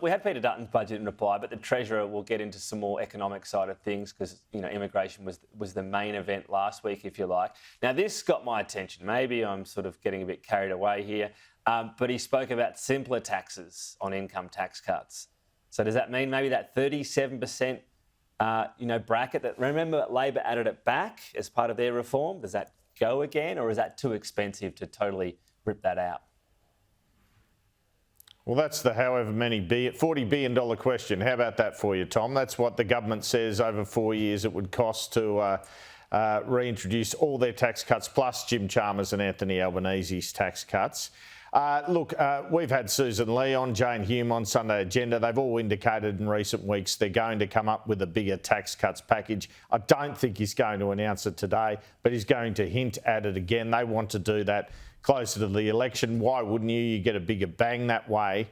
We had Peter Dutton's budget in reply, but the Treasurer will get into some more economic side of things because, immigration was the main event last week, if you like. Now, this got my attention. Maybe I'm sort of getting a bit carried away here, but he spoke about simpler taxes on income tax cuts. So does that mean maybe that 37%, bracket that, remember, Labor added it back as part of their reform? Does that go again, or is that too expensive to totally rip that out? Well, that's the $40 billion question. How about that for you, Tom? That's what the government says over 4 years it would cost to reintroduce all their tax cuts, plus Jim Chalmers and Anthony Albanese's tax cuts. We've had Susan Lee on, Jane Hume on Sunday Agenda. They've all indicated in recent weeks they're going to come up with a bigger tax cuts package. I don't think he's going to announce it today, but he's going to hint at it again. They want to do that closer to the election. Why wouldn't you? You get a bigger bang that way.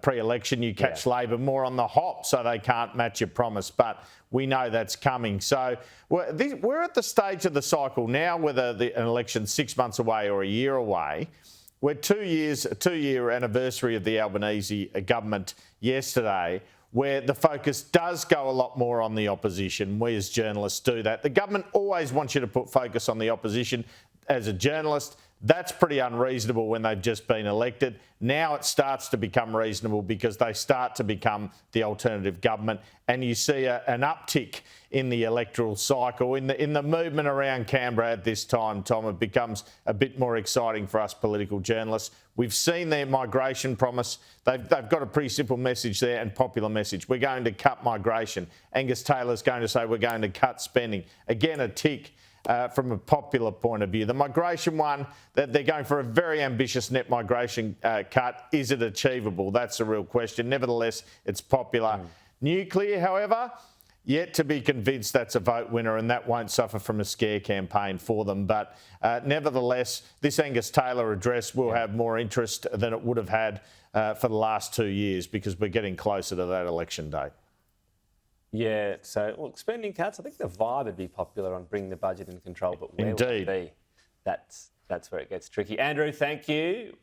Pre-election, you catch Labor more on the hop, so they can't match your promise. But we know that's coming. So we're at the stage of the cycle now, whether an election's 6 months away or a year away. We're 2 years, a 2-year anniversary of the Albanese government yesterday, where the focus does go a lot more on the opposition. We as journalists do that. The government always wants you to put focus on the opposition. As a journalist, that's pretty unreasonable when they've just been elected. Now it starts to become reasonable because they start to become the alternative government, and you see an uptick in the electoral cycle, in the movement around Canberra at this time, Tom. It becomes a bit more exciting for us political journalists. We've seen their migration promise. They've got a pretty simple message there and popular message. We're going to cut migration. Angus Taylor's going to say we're going to cut spending. Again, a tick. From a popular point of view. The migration one, that they're going for a very ambitious net migration cut. Is it achievable? That's a real question. Nevertheless, it's popular. Nuclear, however, yet to be convinced that's a vote winner, and that won't suffer from a scare campaign for them. But nevertheless, this Angus Taylor address will have more interest than it would have had for the last 2 years, because we're getting closer to that election date. Yeah, so, look, spending cuts, I think the vibe would be popular on bringing the budget in control, but where would it be? That's where it gets tricky. Andrew, thank you.